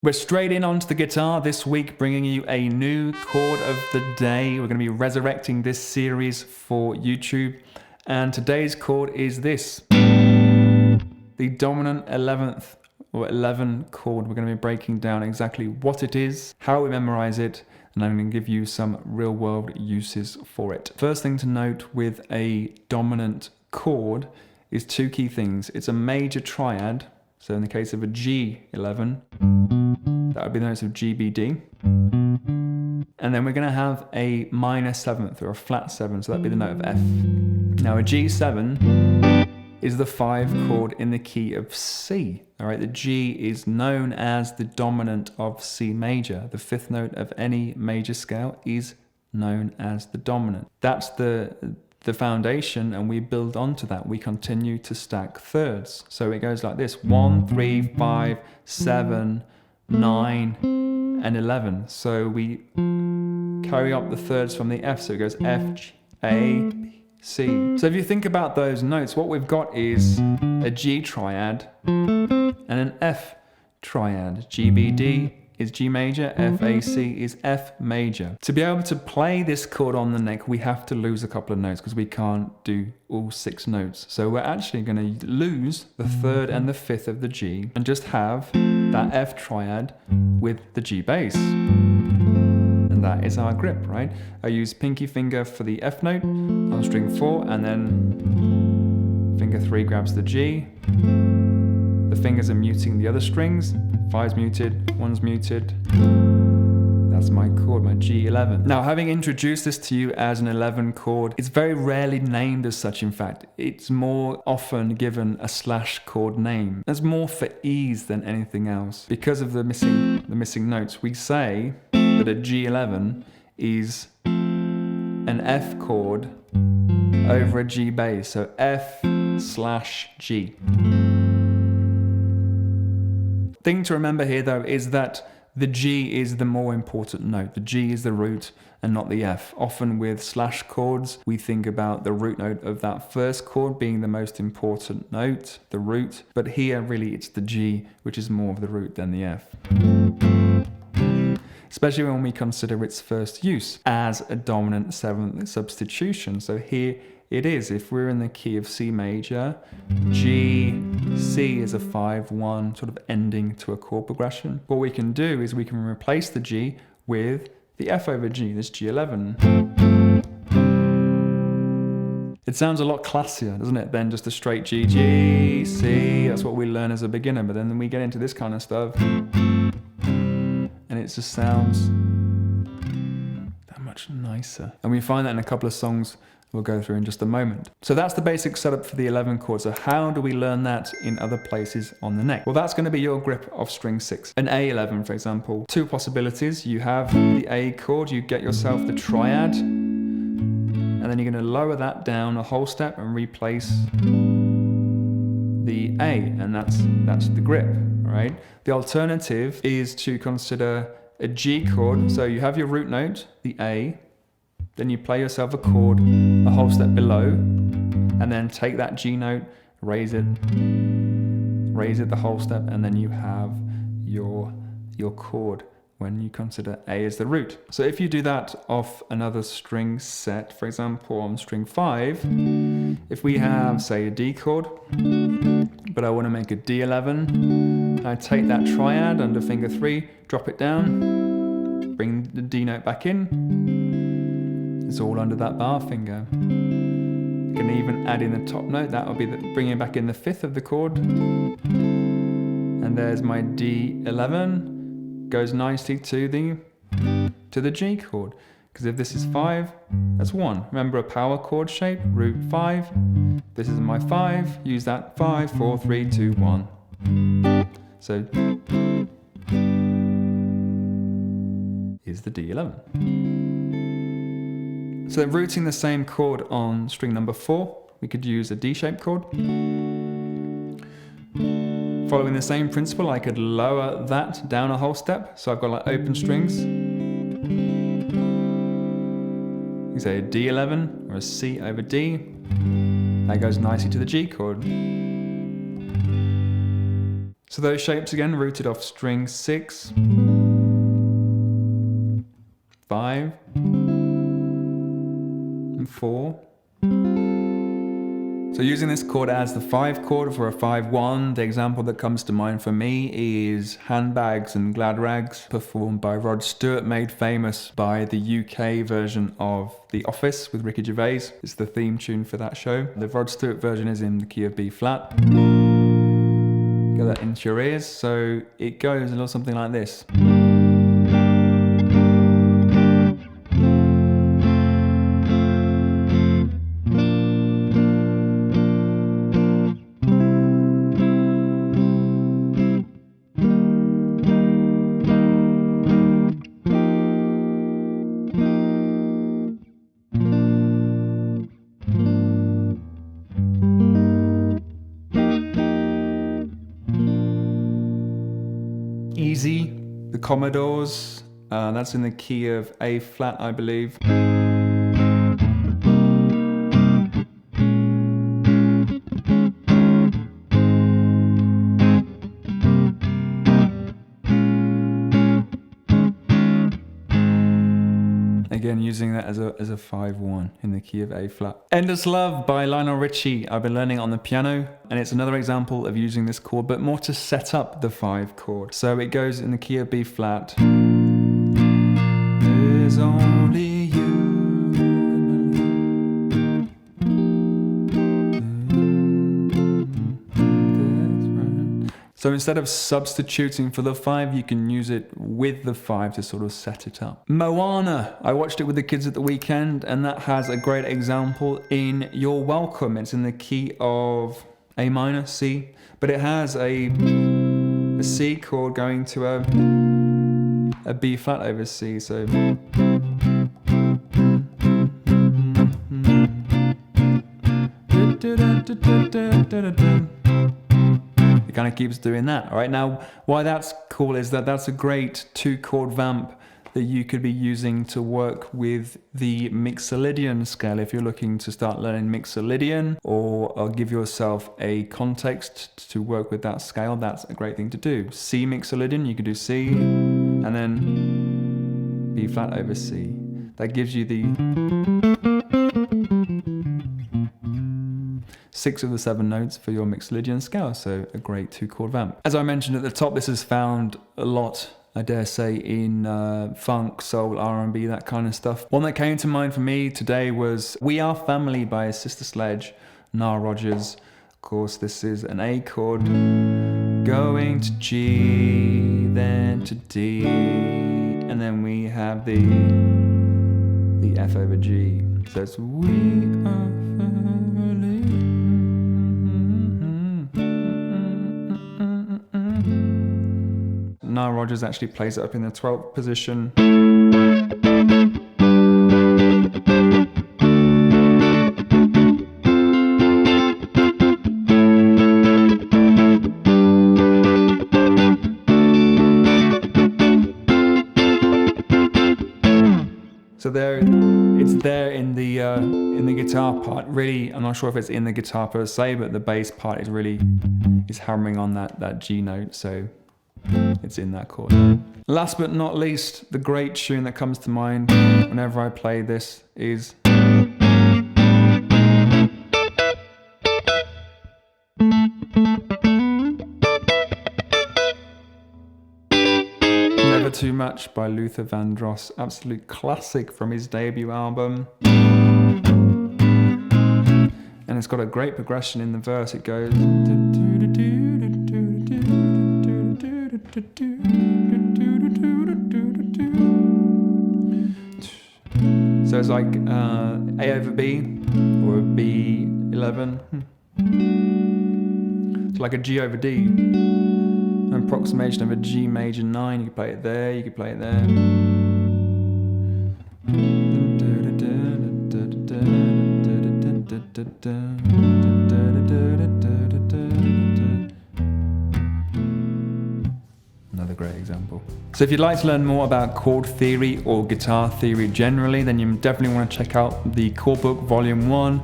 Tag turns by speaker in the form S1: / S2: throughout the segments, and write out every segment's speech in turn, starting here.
S1: We're straight in onto the guitar this week, bringing you a new chord of the day. We're going to be resurrecting this series for YouTube. And today's chord is this. The dominant 11th or 11 chord. We're going to be breaking down exactly what it is, how we memorize it, and I'm going to give you some real world uses for it. First thing to note with a dominant chord is two key things. It's a major triad. So in the case of a G11, that would be the notes of G, B, D. And then we're going to have a minor 7th or a flat 7, so that'd be the note of F. Now a G7 is the 5 chord in the key of C. All right, the G is known as the dominant of C major. The 5th note of any major scale is known as the dominant. That's the foundation, and we build onto that. We continue to stack thirds. So it goes like this: 1, 3, 5, 7, 9, and 11. So we carry up the thirds from the F. So it goes F, G, A, B, C. So if you think about those notes, what we've got is a G triad and an F triad. G, B, D is G major, F, A, C is F major. To be able to play this chord on the neck, we have to lose a couple of notes because we can't do all 6 notes. So we're actually going to lose the 3rd and the 5th of the G and just have that F triad with the G bass. And that is our grip, right? I use pinky finger for the F note on string 4, and then finger 3 grabs the G. The fingers are muting the other strings. 5's muted, 1's muted. That's my chord, my G11. Now, having introduced this to you as an 11 chord, it's very rarely named as such. In fact, it's more often given a slash chord name. That's more for ease than anything else. Because of the missing notes, we say that a G11 is an F chord over a G bass. So F/G. Thing to remember here though is that the G is the more important note. The G is the root and not the F. Often with slash chords, we think about the root note of that first chord being the most important note, the root. But here really it's the G, which is more of the root than the F. Especially when we consider its first use as a dominant 7th substitution. So here it is. If we're in the key of C major, G, C is a 5-1 sort of ending to a chord progression. What we can do is we can replace the G with the F over G, this G11. It sounds a lot classier, doesn't it, than just a straight G, G, C. That's what we learn as a beginner, but then we get into this kind of stuff and it just sounds that much nicer. And we find that in a couple of songs we'll go through in just a moment. So that's the basic setup for the 11 chord. So how do we learn that in other places on the neck? Well, that's going to be your grip of string 6. An A11, for example. 2 possibilities. You have the A chord, you get yourself the triad, and then you're going to lower that down a whole step and replace the A, and that's the grip, right? The alternative is to consider a G chord. So you have your root note, the A, then you play yourself a chord a whole step below, and then take that G note, raise it the whole step, and then you have your chord when you consider A as the root. So if you do that off another string set, for example on string 5, if we have, say, a D chord, but I want to make a D11, I take that triad under finger 3, drop it down, bring the D note back in. It's all under that bar finger. You can even add in the top note. That will be bringing back in the 5th of the chord. And there's my D11. Goes nicely to the G chord. Because if this is 5, that's 1. Remember a power chord shape, root 5. This is my 5. Use that 5, 4, 3, 2, 1. So is the D11. So rooting the same chord on string number 4, we could use a D-shaped chord. Following the same principle, I could lower that down a whole step. So I've got like open strings. You say a D11 or a C over D. That goes nicely to the G chord. So those shapes again, rooted off string 6, 5, and 4. So using this chord as the 5 chord for a 5-1, the example that comes to mind for me is Handbags and Gladrags, performed by Rod Stewart, made famous by the UK version of The Office with Ricky Gervais. It's the theme tune for that show. The Rod Stewart version is in the key of B flat. Get that into your ears. So it goes a little something like this. Easy, the Commodores, that's in the key of A flat, I believe. Again, using that as a 5-1 in the key of A flat. Endless Love by Lionel Richie. I've been learning on the piano, and it's another example of using this chord, but more to set up the 5 chord. So it goes in the key of B flat. There's only you. So instead of substituting for the 5, you can use it with the 5 to sort of set it up. Moana, I watched it with the kids at the weekend, and that has a great example in You're Welcome. It's in the key of A minor, C, but it has a C chord going to a B flat over C, so. It kind of keeps doing that. All right, now why that's cool is that that's a great 2-chord vamp that you could be using to work with the Mixolydian scale if you're looking to start learning Mixolydian, or give yourself a context to work with that scale. That's a great thing to do. C Mixolydian, you could do C and then B flat over C. That gives you the 6 of the 7 notes for your Mixolydian scale, so a great 2-chord vamp. As I mentioned at the top, this is found a lot, I dare say, in funk, soul, R&B, that kind of stuff. One that came to mind for me today was We Are Family by Sister Sledge, Nile Rodgers. Of course, this is an A chord going to G, then to D, and then we have the F over G. So it's We Are Family. Nile Rodgers actually plays it up in the 12th position. So there, it's there in the guitar part. Really, I'm not sure if it's in the guitar per se, but the bass part is hammering on that G note. So it's in that chord. Last but not least, the great tune that comes to mind whenever I play this is Never Too Much by Luther Vandross. Absolute classic from his debut album. And it's got a great progression in the verse. It goes so it's like A over B or B11. It's like a G over D. An approximation of a G major 9. You could play it there, you could play it there. Another great example. So if you'd like to learn more about chord theory or guitar theory generally, then you definitely want to check out the Chord Book Volume 1,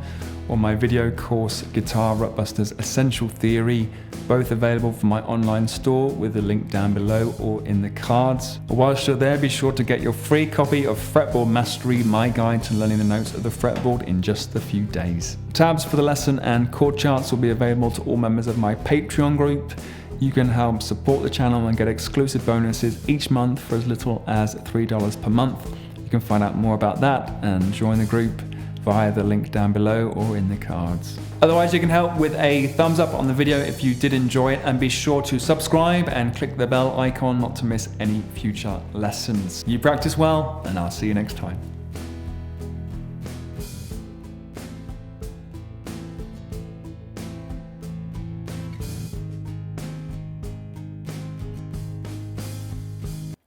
S1: or my video course, Guitar Rutbusters Essential Theory, both available from my online store with the link down below or in the cards. Whilst you're there, be sure to get your free copy of Fretboard Mastery, my guide to learning the notes of the fretboard in just a few days. Tabs for the lesson and chord charts will be available to all members of my Patreon group. You can help support the channel and get exclusive bonuses each month for as little as $3 per month. You can find out more about that and join the group via the link down below or in the cards. Otherwise, you can help with a thumbs up on the video if you did enjoy it, and be sure to subscribe and click the bell icon not to miss any future lessons. You practice well, and I'll see you next time.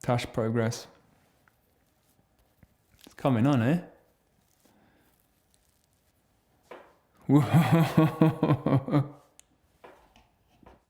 S1: Touch progress. It's coming on, eh? Whoa.